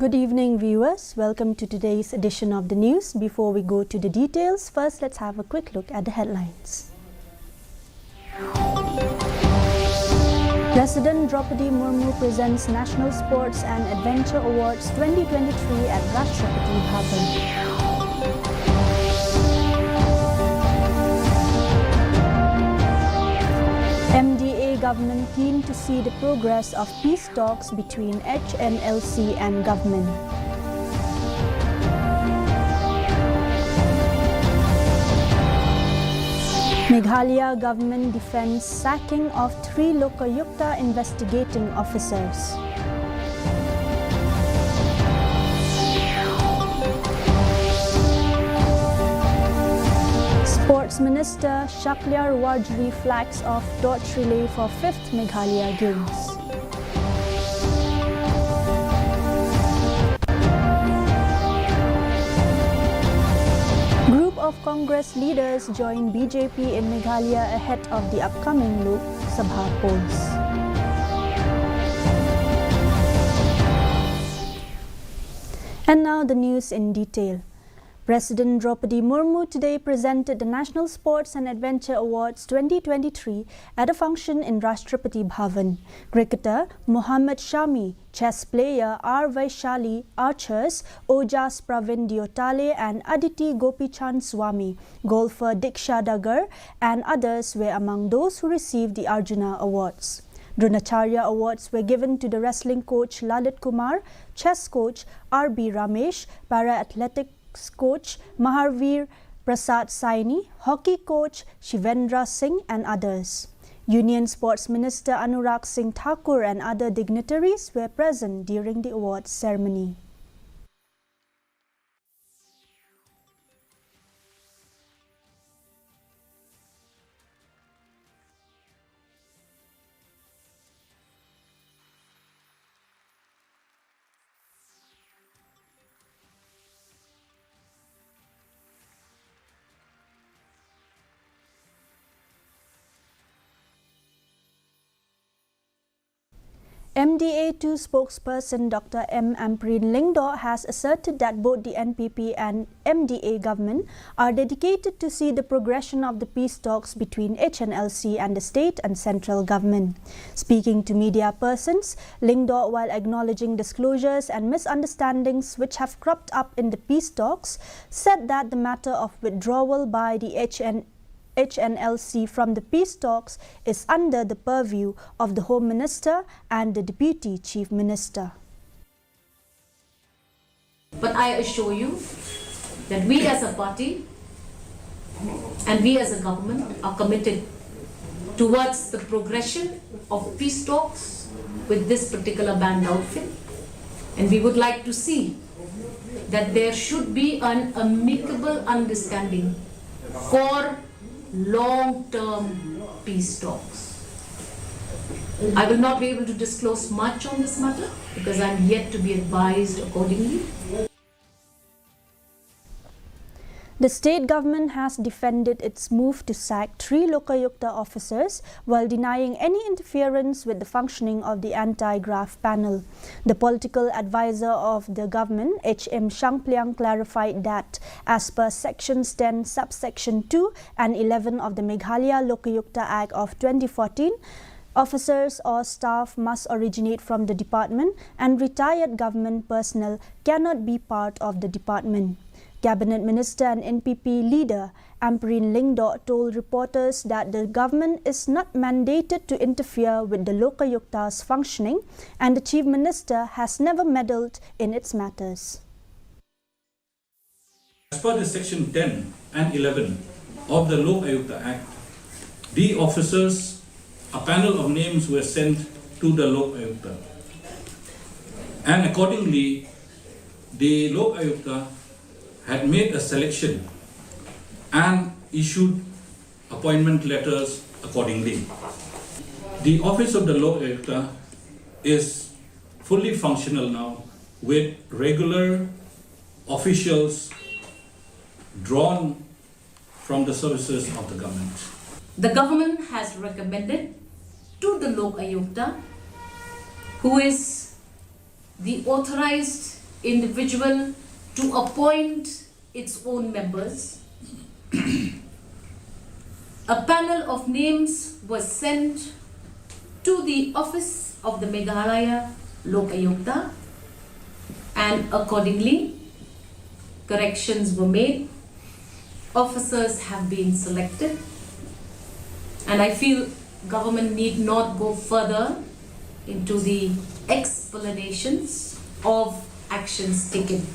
Good evening, viewers. Welcome to today's edition of the news. Before we go to the details, first let's have a quick look at the headlines. President Draupadi Murmu presents National Sports and Adventure Awards 2023 at Rashtrapati Bhavan. MDA government keen to see the progress of peace talks between HNLC and government. Meghalaya government defends sacking of 3 Lokayukta investigating officers. Sports Minister Shaklyar Wajri flags off torch relay for 5th Meghalaya Games. Group of Congress leaders join BJP in Meghalaya ahead of the upcoming Lok Sabha polls. And now the news in detail. President Draupadi Murmu today presented the National Sports and Adventure Awards 2023 at a function in Rashtrapati Bhavan. Cricketer Mohammad Shami, chess player R. Vaishali, archers Ojas Pravin Diotale and Aditi Gopichand Swami, golfer Diksha Dagar and others were among those who received the Arjuna Awards. Dronacharya Awards were given to the wrestling coach Lalit Kumar, chess coach R.B. Ramesh, para-athletics coach Maharveer Prasad Saini, hockey coach Shivendra Singh and others. Union Sports Minister Anurag Singh Thakur and other dignitaries were present during the awards ceremony. MDA2 spokesperson Dr. M. Ampreen Lingdo has asserted that both the NPP and MDA government are dedicated to see the progression of the peace talks between HNLC and the state and central government. Speaking to media persons, Lingdo, while acknowledging disclosures and misunderstandings which have cropped up in the peace talks, said that the matter of withdrawal by the HNLC from the peace talks is under the purview of the Home Minister and the Deputy Chief Minister. But I assure you that we as a party and we as a government are committed towards the progression of peace talks with this particular band outfit, and we would like to see that there should be an amicable understanding for long-term peace talks. I will not be able to disclose much on this matter because I am yet to be advised accordingly. The state government has defended its move to sack 3 Lokayukta officers while denying any interference with the functioning of the anti-graft panel. The political advisor of the government, H.M. Shangpliang, clarified that as per sections 10, subsection 2 and 11 of the Meghalaya Lokayukta Act of 2014, officers or staff must originate from the department and retired government personnel cannot be part of the department. Cabinet Minister and NPP leader Ampreen Lingdo told reporters that the government is not mandated to interfere with the Lokayukta's functioning and the Chief Minister has never meddled in its matters. As per the section 10 and 11 of the Lokayukta Act, the officers, a panel of names were sent to the Lokayukta, and accordingly the Lokayukta had made a selection and issued appointment letters accordingly. The office of the Lokayukta is fully functional now with regular officials drawn from the services of the government. The government has recommended to the Lokayukta, who is the authorized individual to appoint its own members. A panel of names was sent to the office of the Meghalaya Lok Ayukta, and accordingly corrections were made. Officers have been selected, and I feel government need not go further into the explanations of actions taken.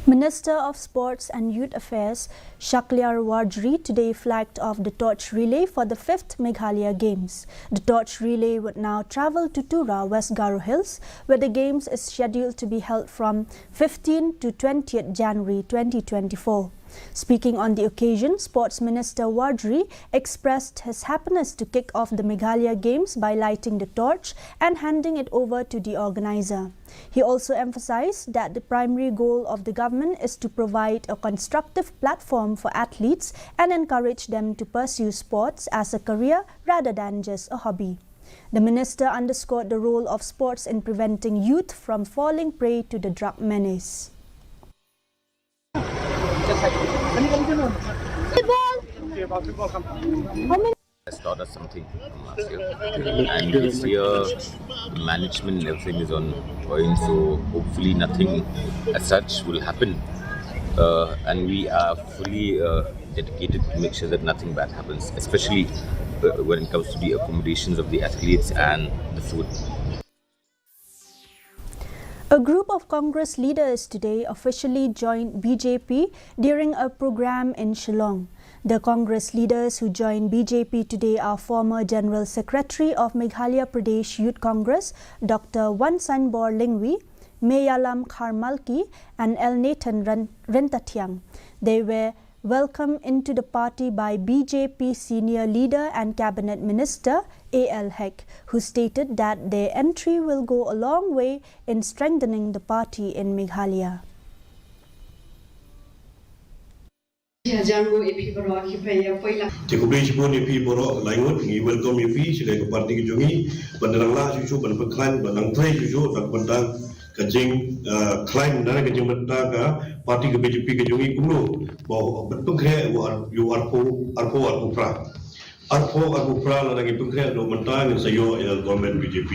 Minister of Sports and Youth Affairs Shaklyar Wardri today flagged off the torch relay for the 5th Meghalaya Games. The torch relay would now travel to Tura, West Garo Hills, where the Games is scheduled to be held from 15 to 20th January 2024. Speaking on the occasion, Sports Minister Wardri expressed his happiness to kick off the Meghalaya Games by lighting the torch and handing it over to the organizer. He also emphasized that the primary goal of the government is to provide a constructive platform for athletes and encourage them to pursue sports as a career rather than just a hobby. The minister underscored the role of sports in preventing youth from falling prey to the drug menace. Has taught us something from last year, and this year the management and everything is on point, so hopefully nothing as such will happen, and we are fully dedicated to make sure that nothing bad happens, especially when it comes to the accommodations of the athletes and the food. A group of Congress leaders today officially joined BJP during a program in Shillong. The Congress leaders who joined BJP today are former General Secretary of Meghalaya Pradesh Youth Congress, Dr. Wansanbor Lingwi, Meyalam Kharmalki, and El Nathan Rentatiang. They were welcomed into the party by BJP senior leader and cabinet minister A.L. Hek, who stated that their entry will go a long way in strengthening the party in Meghalaya. Kajing klaim nara kajing mata parti ke BJP ke jungi kumlo bahwa berpengkhe you arpo pra la lagi pengkhe do mata ngi sayo government BJP.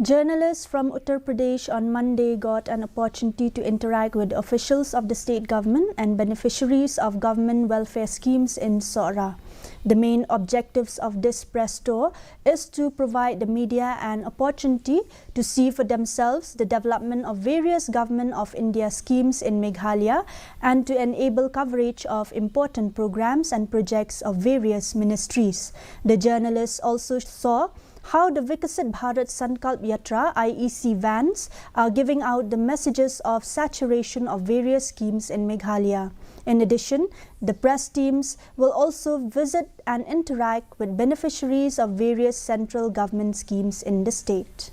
Journalists from Uttar Pradesh on Monday got an opportunity to interact with officials of the state government and beneficiaries of government welfare schemes in Sora. The main objectives of this press tour is to provide the media an opportunity to see for themselves the development of various Government of India schemes in Meghalaya and to enable coverage of important programs and projects of various ministries. The journalists also saw how the Vikasit Bharat Sankalp Yatra IEC vans are giving out the messages of saturation of various schemes in Meghalaya. In addition, the press teams will also visit and interact with beneficiaries of various central government schemes in the state.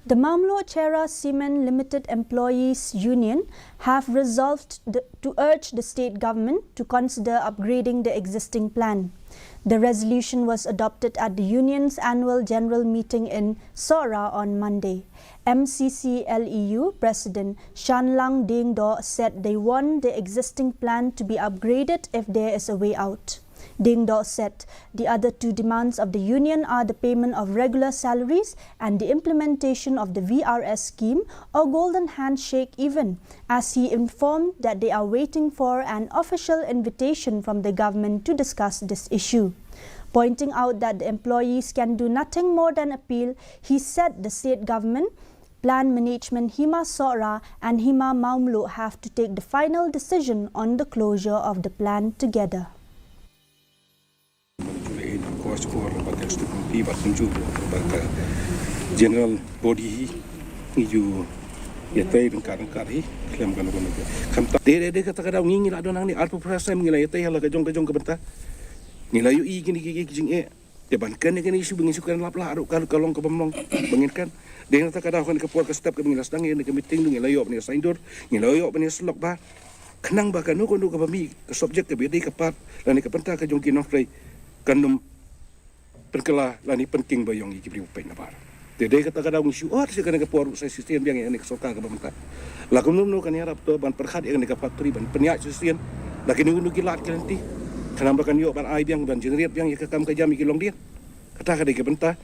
The Mamlo Chera Cement Limited Employees Union have resolved to urge the state government to consider upgrading the existing plan. The resolution was adopted at the union's annual general meeting in Sora on Monday. MCCLEU President Shanlang Dingdo said they want the existing plan to be upgraded if there is a way out. Dingdo said the other two demands of the union are the payment of regular salaries and the implementation of the VRS scheme or golden handshake even, as he informed that they are waiting for an official invitation from the government to discuss this issue. Pointing out that the employees can do nothing more than appeal, he said the state government, Plan Management Hima Sora and Hima Mamlo have to take the final decision on the closure of the plan together. General body you yatai rengkar hi klaim kan kam ta de kata kada ngi la donang ni alpo prasam ngi la yatai hala ka jong ka benta ni la yu i gini jing e te ban kan isu bengi sukan lap la aru kalong ka bamlong bengin kan Dengan tak ada kan kepuar ke step kami las dangi ke meeting dengan layop ni saindur, dengan layop ni selok ba. Kenang ba kan ko ke bami ke subjek ke bedi ke part lan ke pentah ke jongki noflei kanum perkela lan ni penting ba yong iki priupai na bar. Dede kata kada ngisi sih kan kepuar saya sistem yang ni ke soka ke bamta. La kunum no kan harap to ban perkhat yang ke factory ban penyak sistem. Laki ni gundu kilat kelenti. Kenapa kan yo ban ai biang ban generate biang ke kam ke jam iki long dia. Kata kada ke pentah.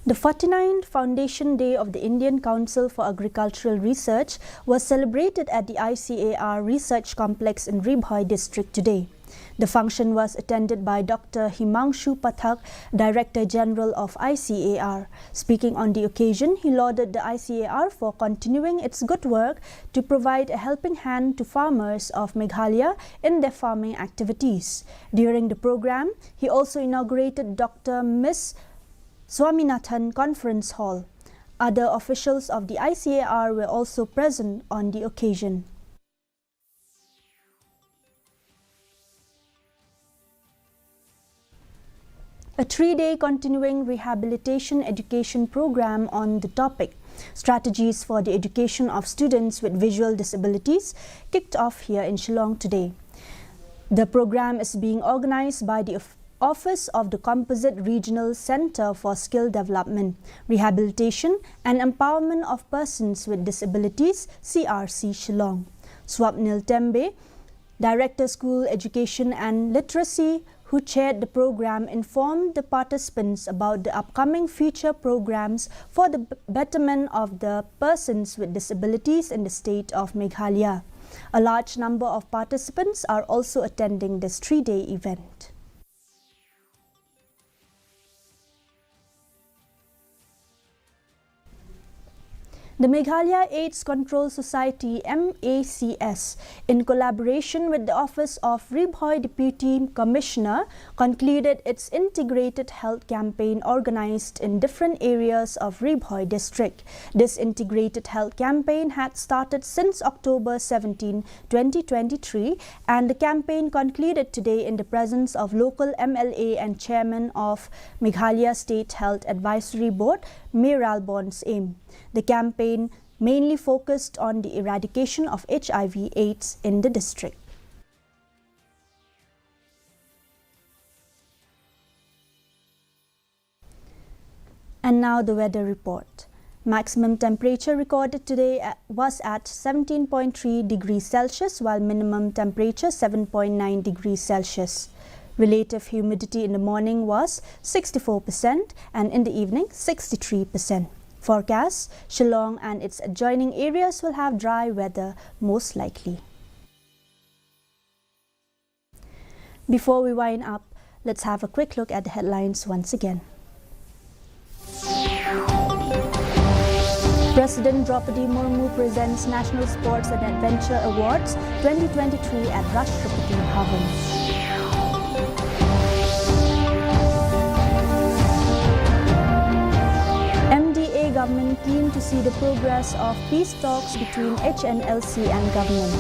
The 49th Foundation Day of the Indian Council for Agricultural Research was celebrated at the ICAR Research Complex in Ribhoi district today. The function was attended by Dr. Himangshu Pathak, Director General of ICAR. Speaking on the occasion, he lauded the ICAR for continuing its good work to provide a helping hand to farmers of Meghalaya in their farming activities. During the program, he also inaugurated Dr. Ms. Swaminathan Conference Hall. Other officials of the ICAR were also present on the occasion. A 3-day continuing rehabilitation education program on the topic Strategies for the Education of Students with Visual Disabilities kicked off here in Shillong today. The program is being organized by the Office of the Composite Regional Center for Skill Development, Rehabilitation and Empowerment of Persons with Disabilities, CRC Shillong. Swapnil Tembe, Director School Education and Literacy, who chaired the program, informed the participants about the upcoming future programs for the betterment of the persons with disabilities in the state of Meghalaya. A large number of participants are also attending this 3-day event. The Meghalaya AIDS Control Society MACS, in collaboration with the Office of Ribhoi Deputy Commissioner, concluded its integrated health campaign organized in different areas of Ribhoi district. This integrated health campaign had started since October 17, 2023, and the campaign concluded today in the presence of local MLA and Chairman of Meghalaya State Health Advisory Board, Miral Bonds Aim. The campaign mainly focused on the eradication of HIV/AIDS in the district. And now the weather report. Maximum temperature recorded today was at 17.3 degrees Celsius, while minimum temperature 7.9 degrees Celsius. Relative humidity in the morning was 64% and in the evening 63%. Forecast: Shillong and its adjoining areas will have dry weather most likely. Before we wind up, let's have a quick look at the headlines once again. President Draupadi Murmu presents National Sports and Adventure Awards 2023 at Rashtrapati Bhavan. Government keen to see the progress of peace talks between HNLC and government.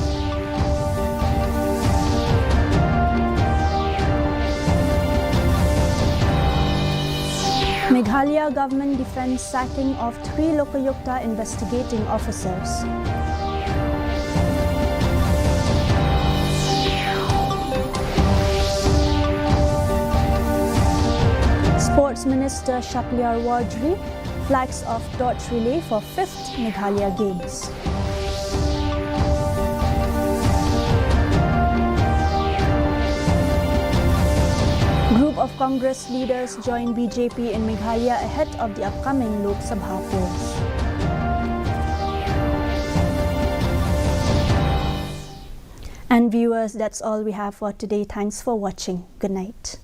Meghalaya government defends sacking of 3 Lokayukta investigating officers. Sports Minister Shakliar Wardri flags off torch relay for 5th Meghalaya Games. Group of Congress leaders join BJP in Meghalaya ahead of the upcoming Lok Sabha polls. And viewers, that's all we have for today. Thanks for watching. Good night.